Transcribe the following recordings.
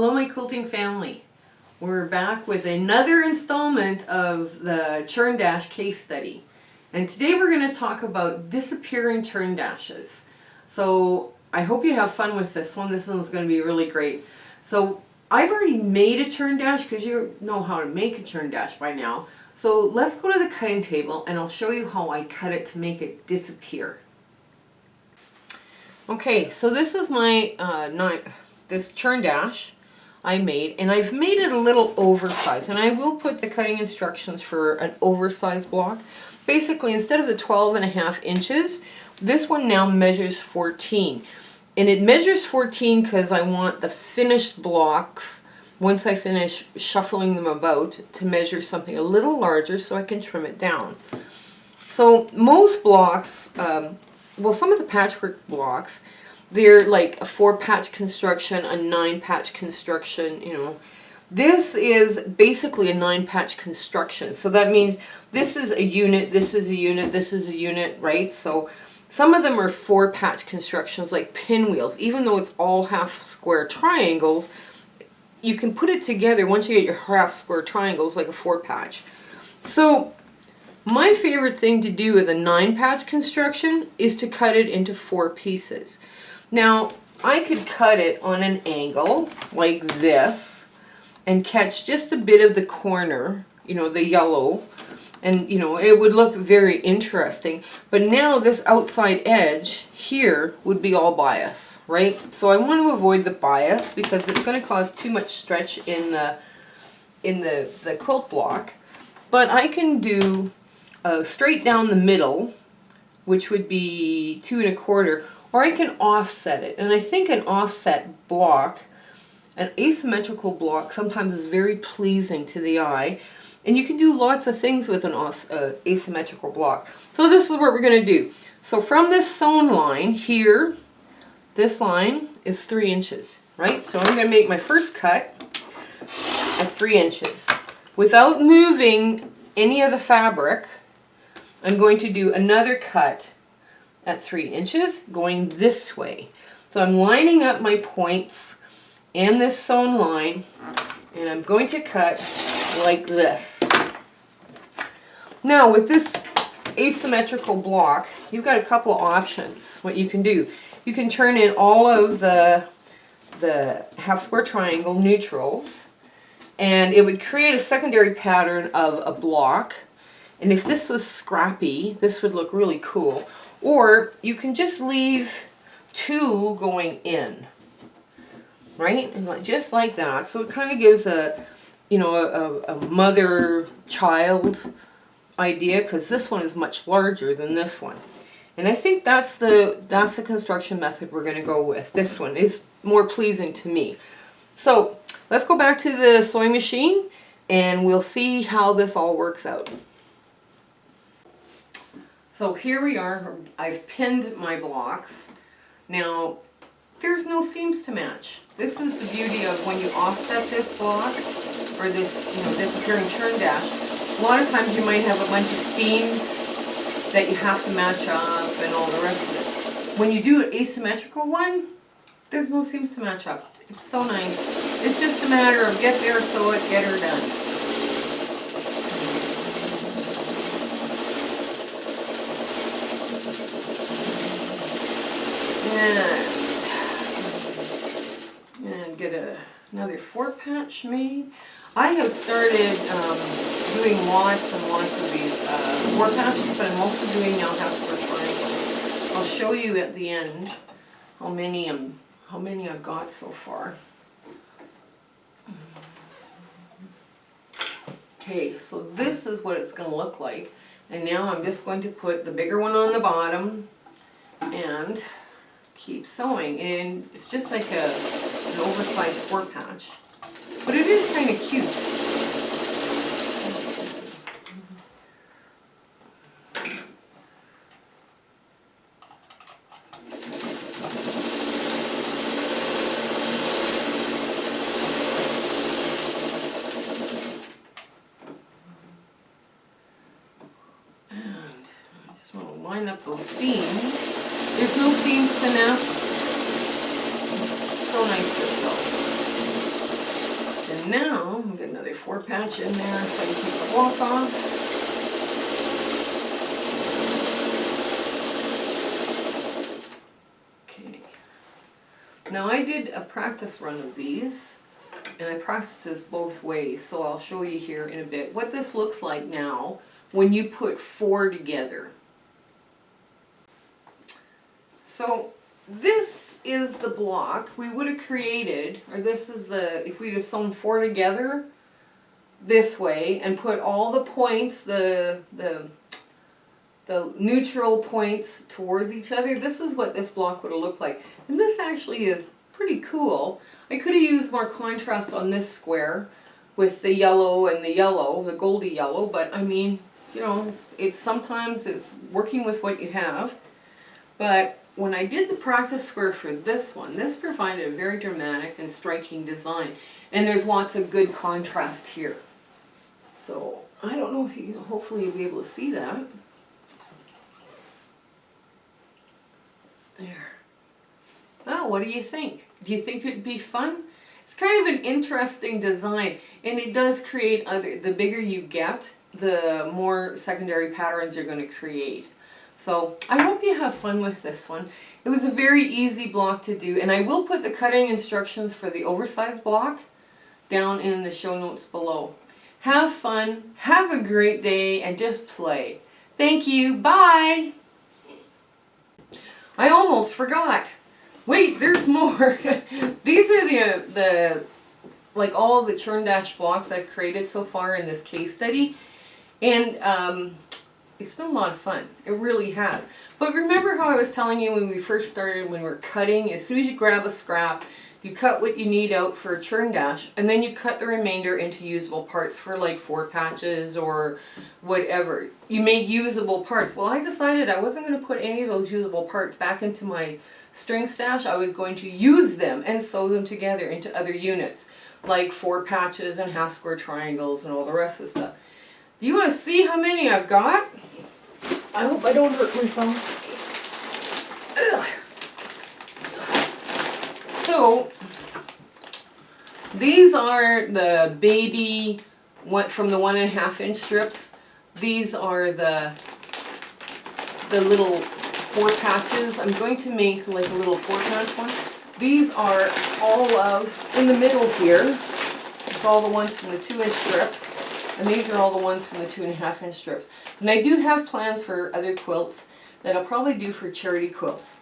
Hello my quilting family. We're back with another installment of the Churn Dash case study. And today we're going to talk about disappearing churn dashes. So I hope you have fun with this one. This one's going to be really great. So I've already made a churn dash because you know how to make a churn dash by now. So let's go to the cutting table and I'll show you how I cut it to make it disappear. Okay, so this is my this churn dash I made, and I've made it a little oversized, and I will put the cutting instructions for an oversized block. Basically, instead of the 12.5 inches, this one now measures 14. And it measures 14 because I want the finished blocks, once I finish shuffling them about, to measure something a little larger so I can trim it down. So most blocks, well, some of the patchwork blocks, they're like a 4-patch construction, a 9-patch construction, you know. This is basically a 9-patch construction. So that means this is a unit, this is a unit, this is a unit, right? So some of them are 4-patch constructions like pinwheels. Even though it's all half square triangles, you can put it together once you get your half square triangles like a 4-patch. So my favorite thing to do with a 9-patch construction is to cut it into 4 pieces. Now, I could cut it on an angle like this and catch just a bit of the corner, you know, the yellow, and you know, it would look very interesting. But now this outside edge here would be all bias, right? So I want to avoid the bias because it's going to cause too much stretch in the quilt block. But I can do straight down the middle, which would be 2 1/4, or I can offset it. And I think an offset block, an asymmetrical block, sometimes is very pleasing to the eye. And you can do lots of things with an asymmetrical block. So this is what we're going to do. So from this sewn line here, this line is 3 inches, right? So I'm going to make my first cut at 3 inches. Without moving any of the fabric, I'm going to do another cut at 3 inches going this way. So I'm lining up my points and this sewn line, and I'm going to cut like this. Now with this asymmetrical block, you've got a couple of options what you can do. You can turn in all of the half square triangle neutrals, and it would create a secondary pattern of a block. And if this was scrappy, this would look really cool. Or you can just leave 2 going in, right? And just like that. So it kind of gives a, you know, a mother-child idea, because this one is much larger than this one. And I think that's the construction method we're going to go with. This one is more pleasing to me. So let's go back to the sewing machine and we'll see how this all works out. So here we are. I've pinned my blocks. Now, there's no seams to match. This is the beauty of when you offset this block, or this, you know, disappearing churn dash. A lot of times you might have a bunch of seams that you have to match up and all the rest of it. When you do an asymmetrical one, there's no seams to match up. It's so nice. It's just a matter of get there, sew it, get her done. And get another 4-patch made. I have started doing lots and lots of these 4 patches, but I'm also doing now half square triangles. I'll show you at the end how many I've got so far. Okay, so this is what it's going to look like. And now I'm just going to put the bigger one on the bottom and keep sewing. And it's just like an oversized 4-patch. But it is kind of cute. Line up those seams. There's no seams to nest. So nice to sew. now, I'm going to get another 4 patch in there so I can take the block off. Now I did a practice run of these, and I practiced this both ways, so I'll show you here in a bit what this looks like now when you put 4 together. So this is the block we would have created, or this is the, if we'd have sewn 4 together this way and put all the points, the neutral points towards each other, this is what this block would have looked like. And this actually is pretty cool. I could have used more contrast on this square with the yellow and the yellow, the goldy yellow, but I mean, you know, it's sometimes it's working with what you have. But when I did the practice square for this one, this provided a very dramatic and striking design. And there's lots of good contrast here. So I don't know if you can, hopefully you'll be able to see that. There. Oh, what do you think? Do you think it'd be fun? It's kind of an interesting design, and it does create other, the bigger you get, the more secondary patterns you're going to create. So I hope you have fun with this one. It was a very easy block to do, and I will put the cutting instructions for the oversized block down in the show notes below. Have fun, have a great day, and just play. Thank you, bye! I almost forgot. Wait, there's more. These are the like all the Churn Dash blocks I've created so far in this case study, and it's been a lot of fun. It really has. But remember how I was telling you when we first started, when we're cutting, as soon as you grab a scrap, you cut what you need out for a Churn Dash, and then you cut the remainder into usable parts for like 4 patches or whatever. You make usable parts. Well, I decided I wasn't going to put any of those usable parts back into my string stash. I was going to use them and sew them together into other units, like 4 patches and half square triangles and all the rest of the stuff. Do you want to see how many I've got? I hope I don't hurt myself. Ugh. So, these are the baby, from the 1.5 inch strips. These are the little 4 patches. I'm going to make like a little 4 patch one. These are all of, in the middle here, it's all the ones from the 2 inch strips. And these are all the ones from the 2.5 inch strips. And I do have plans for other quilts that I'll probably do for charity quilts.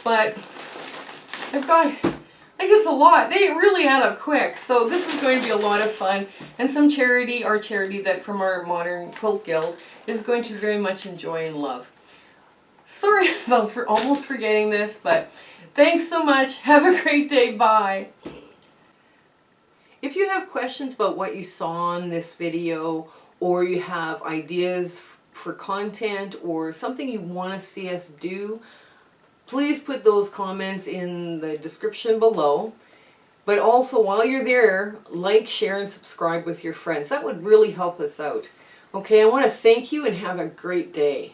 But I've got, I guess, a lot. They really add up quick. So this is going to be a lot of fun. And some charity, our charity that from our Modern Quilt Guild, is going to very much enjoy and love. Sorry about almost forgetting this, but thanks so much. Have a great day. Bye. If you have questions about what you saw in this video, or you have ideas for content or something you want to see us do, please put those comments in the description below. But also, while you're there, like, share, and subscribe with your friends. That would really help us out. Okay, I want to thank you and have a great day.